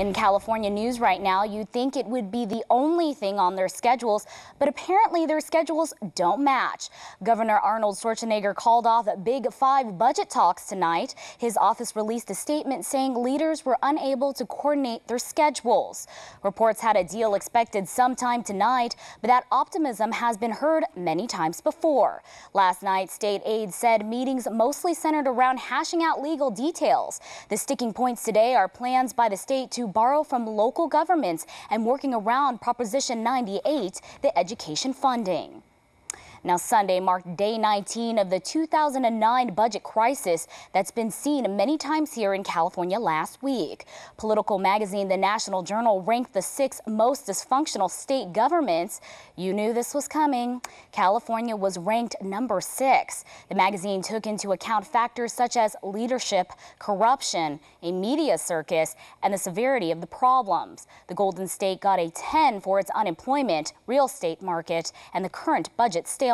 In California news right now, you'd think it would be the only thing on their schedules, but apparently their schedules don't match. Governor Arnold Schwarzenegger called off Big Five budget talks tonight. His office released a statement saying leaders were unable to coordinate their schedules. Reports had a deal expected sometime tonight, but that optimism has been heard many times before. Last night, state aides said meetings mostly centered around hashing out legal details. The sticking points today are plans by the state to borrow from local governments and working around Proposition 98, the education funding. Now, Sunday marked day 19 of the 2009 budget crisis that's been seen many times here in California last week. Political magazine The National Journal ranked the 6 most dysfunctional state governments. You knew this was coming. California was ranked number 6. The magazine took into account factors such as leadership, corruption, a media circus, and the severity of the problems. The Golden State got a 10 for its unemployment, real estate market, and the current budget stalemate.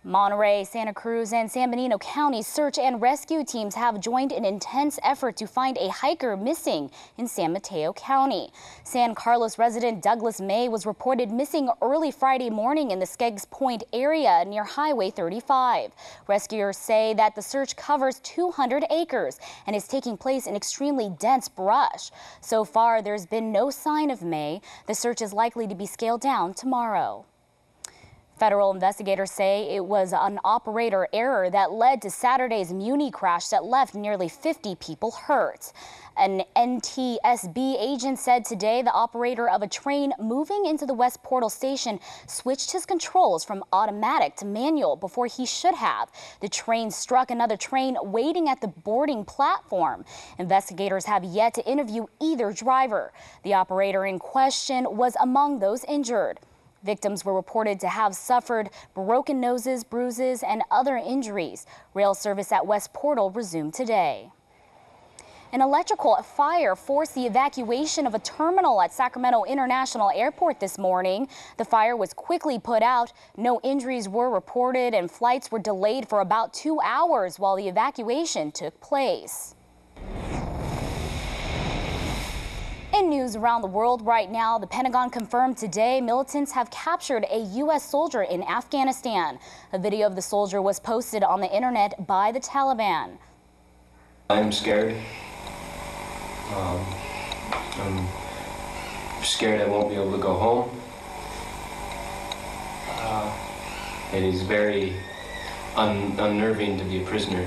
Monterey, Santa Cruz, and San Benito County's search and rescue teams have joined an intense effort to find a hiker missing in San Mateo County. San Carlos resident Douglas May was reported missing early Friday morning in the Skeggs Point area near Highway 35. Rescuers say that the search covers 200 acres and is taking place in extremely dense brush. So far, there's been no sign of May. The search is likely to be scaled down tomorrow. Federal investigators say it was an operator error that led to Saturday's Muni crash that left nearly 50 people hurt. An NTSB agent said today the operator of a train moving into the West Portal station switched his controls from automatic to manual before he should have. The train struck another train waiting at the boarding platform. Investigators have yet to interview either driver. The operator in question was among those injured. Victims were reported to have suffered broken noses, bruises, and other injuries. Rail service at West Portal resumed today. An electrical fire forced the evacuation of a terminal at Sacramento International Airport this morning. The fire was quickly put out. No injuries were reported, and flights were delayed for about 2 hours while the evacuation took place. In news around the world right now, the Pentagon confirmed today militants have captured a U.S. soldier in Afghanistan. A video of the soldier was posted on the internet by the Taliban. I'm scared. I'm scared I won't be able to go home. It is very unnerving to be a prisoner.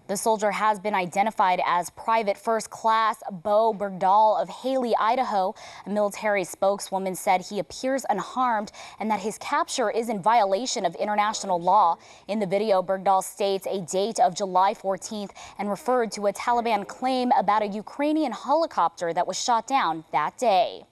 The soldier has been identified as Private First Class Bo Bergdahl of Haley, Idaho. A military spokeswoman said he appears unharmed and that his capture is in violation of international law. In the video, Bergdahl states a date of July 14th and referred to a Taliban claim about a Ukrainian helicopter that was shot down that day.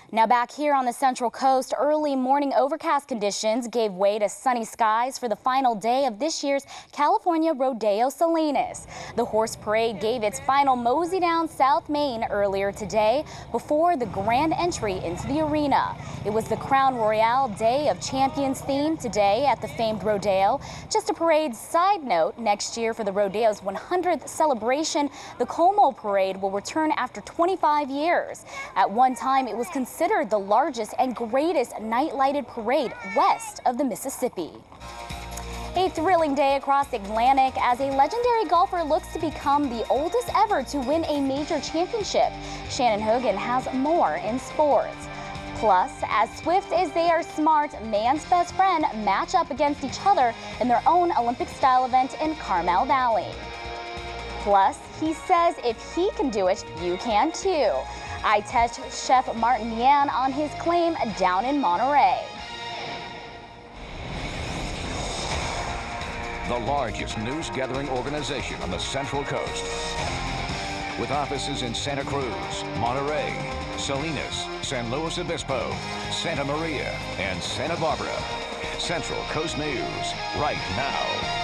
Now back here on the Central Coast, early morning overcast conditions gave way to sunny skies for the final day of this year's California Rodeo Salinas. The horse parade gave its final mosey down South Main earlier today before the grand entry into the arena. It was the Crown Royale Day of Champions theme today at the famed rodeo. Just a parade side note, next year for the rodeo's 100th celebration, the Como Parade will return after 25 years. At one time, it was considered the largest and greatest night-lighted parade west of the Mississippi. A thrilling day across the Atlantic as a legendary golfer looks to become the oldest ever to win a major championship. Shannon Hogan has more in sports. Plus, as swift as they are smart, man's best friend match up against each other in their own Olympic-style event in Carmel Valley. Plus, he says if he can do it, you can too. I test Chef Martin Yan on his claim down in Monterey. The largest news-gathering organization on the Central Coast, with offices in Santa Cruz, Monterey, Salinas, San Luis Obispo, Santa Maria, and Santa Barbara. Central Coast News, right now.